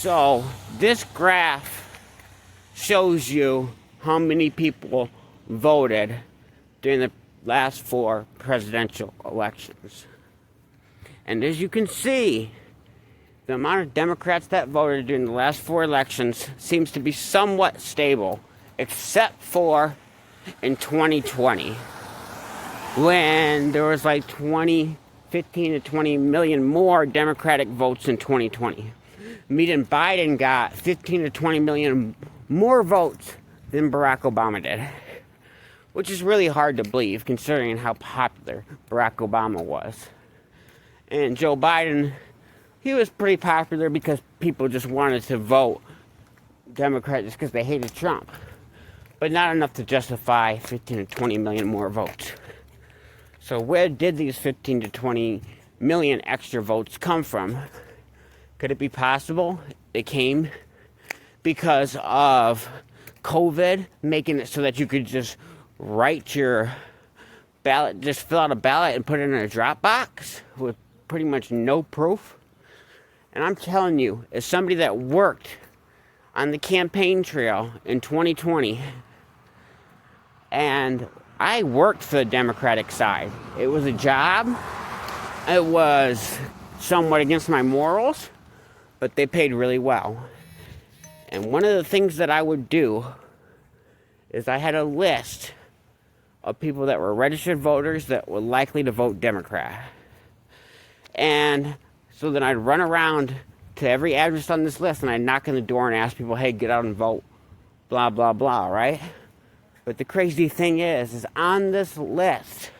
So this graph shows you how many people voted during the last 4 presidential elections. And as you can see, the amount of Democrats that voted during the last 4 elections seems to be somewhat stable, except for in 2020, when there was like 15 to 20 million more Democratic votes in 2020. Meaning Biden got 15 to 20 million more votes than Barack Obama did, which is really hard to believe considering how popular Barack Obama was. And Joe Biden, he was pretty popular because people just wanted to vote Democrat just because they hated Trump, but not enough to justify 15 to 20 million more votes. So where did these 15 to 20 million extra votes come from? Could it be possible it came because of COVID, making it so that you could just write your ballot, just fill out a ballot and put it in a drop box with pretty much no proof? And I'm telling you, as somebody that worked on the campaign trail in 2020, and I worked for the Democratic side. It was a job. It was somewhat against my morals, but they paid really well. And one of the things that I would do is I had a list of people that were registered voters that were likely to vote Democrat. And so then I'd run around to every address on this list and I'd knock on the door and ask people, hey, get out and vote, blah, blah, blah, right? But the crazy thing is on this list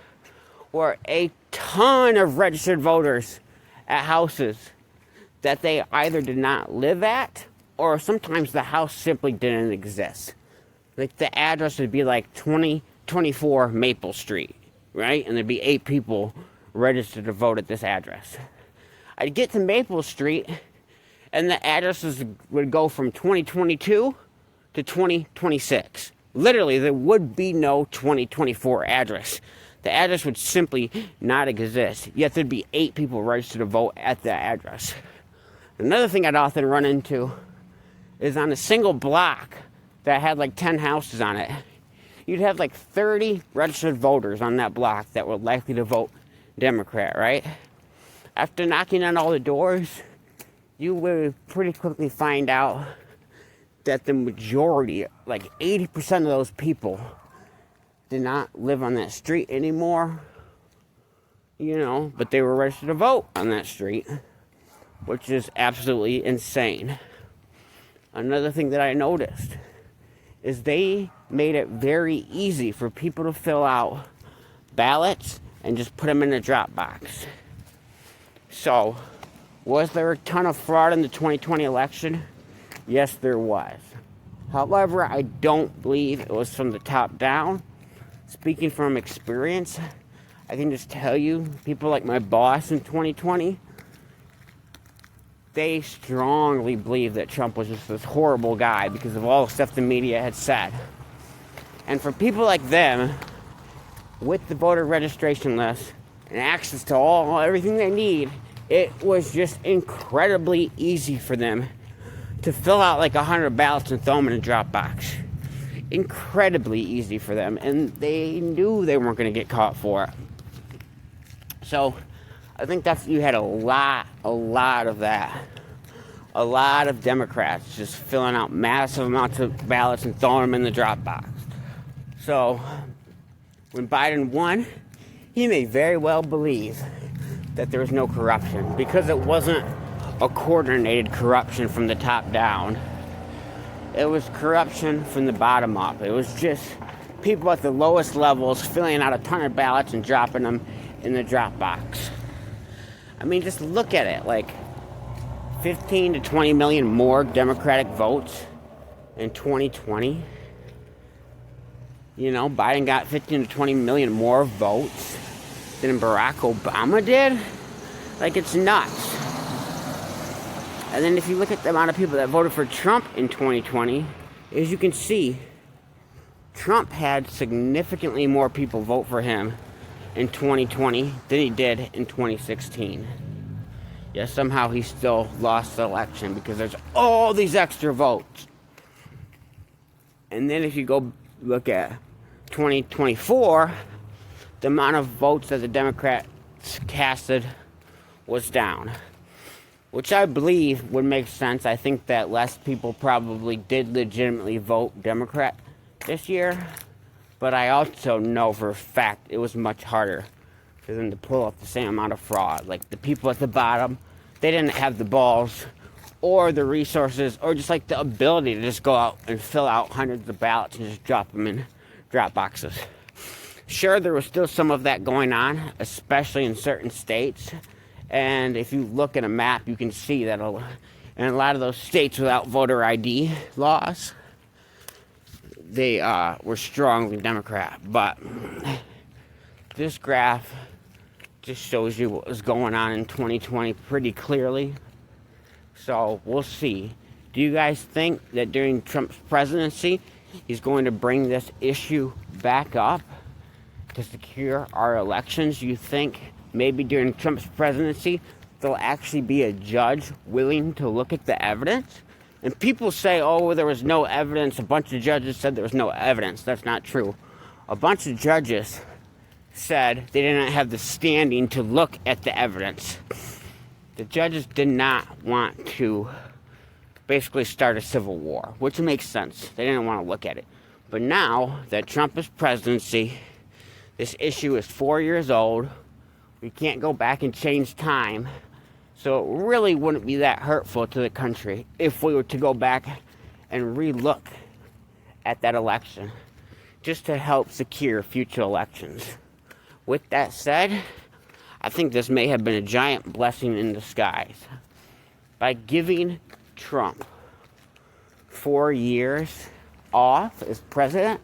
were a ton of registered voters at houses that they either did not live at, or sometimes the house simply didn't exist. Like the address would be like 2024 Maple Street, right? And there'd be 8 people registered to vote at this address. I'd get to Maple Street, and the addresses would go from 2022 to 2026. Literally, there would be no 2024 address. The address would simply not exist. Yet there'd be 8 people registered to vote at that address. Another thing I'd often run into is on a single block that had like 10 houses on it, you'd have like 30 registered voters on that block that were likely to vote Democrat, right? After knocking on all the doors, you would pretty quickly find out that the majority, like 80% of those people, did not live on that street anymore, but they were registered to vote on that street, which is absolutely insane. Another thing that I noticed is they made it very easy for people to fill out ballots and just put them in a drop box. So, was there a ton of fraud in the 2020 election? Yes, there was. However, I don't believe it was from the top down. Speaking from experience, I can just tell you, people like my boss in 2020, they strongly believed that Trump was just this horrible guy because of all the stuff the media had said. And for people like them, with the voter registration list and access to everything they need, it was just incredibly easy for them to fill out like 100 ballots and throw them in a drop box. Incredibly easy for them, and they knew they weren't going to get caught for it. So I think you had a lot of that. A lot of Democrats just filling out massive amounts of ballots and throwing them in the drop box. So when Biden won, he may very well believe that there was no corruption because it wasn't a coordinated corruption from the top down. It was corruption from the bottom up. It was just people at the lowest levels filling out a ton of ballots and dropping them in the drop box. I mean, just look at it. Like 15 to 20 million more Democratic votes in 2020. Biden got 15 to 20 million more votes than Barack Obama did. Like, it's nuts. And then if you look at the amount of people that voted for Trump in 2020, as you can see, Trump had significantly more people vote for him in 2020 than he did in 2016. yet somehow he still lost the election because there's all these extra votes. And then if you go look at 2024, the amount of votes that the Democrats casted was down, which I believe would make sense. I think that less people probably did legitimately vote Democrat this year, but I also know for a fact it was much harder for them to pull off the same amount of fraud. Like the people at the bottom, they didn't have the balls or the resources or just like the ability to just go out and fill out hundreds of ballots and just drop them in drop boxes. Sure, there was still some of that going on, especially in certain states. And if you look at a map, you can see that in a lot of those states without voter ID laws, they were strongly Democrat. But this graph just shows you what was going on in 2020 pretty clearly. So we'll see. Do you guys think that during Trump's presidency, he's going to bring this issue back up to secure our elections? You think maybe during Trump's presidency, there'll actually be a judge willing to look at the evidence? And people say, oh, there was no evidence. A bunch of judges said there was no evidence. That's not true. A bunch of judges said they didn't have the standing to look at the evidence. The judges did not want to basically start a civil war, which makes sense. They didn't want to look at it. But now that Trump is presidency, this issue is 4 years old. We can't go back and change time. So it really wouldn't be that hurtful to the country if we were to go back and re-look at that election just to help secure future elections. With that said, I think this may have been a giant blessing in disguise. By giving Trump 4 years off as president,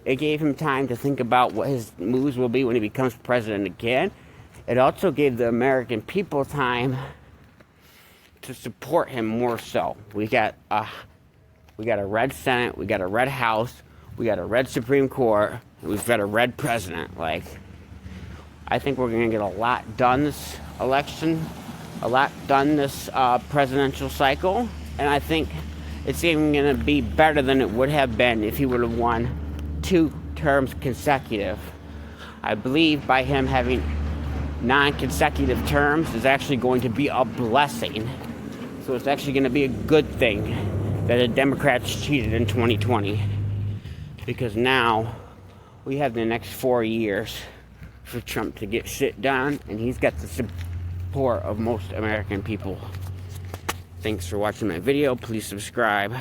it gave him time to think about what his moves will be when he becomes president again. It also gave the American people time to support him more so. We got a red Senate, we got a red House, we got a red Supreme Court, and we've got a red president. Like, I think we're going to get a lot done this election, a lot done this presidential cycle, and I think it's even going to be better than it would have been if he would have won 2 terms consecutive. I believe by him having non-consecutive terms is actually going to be a blessing. So it's actually going to be a good thing that the Democrats cheated in 2020, because now we have the next 4 years for Trump to get shit done, and he's got the support of most American people. Thanks for watching my video. Please subscribe.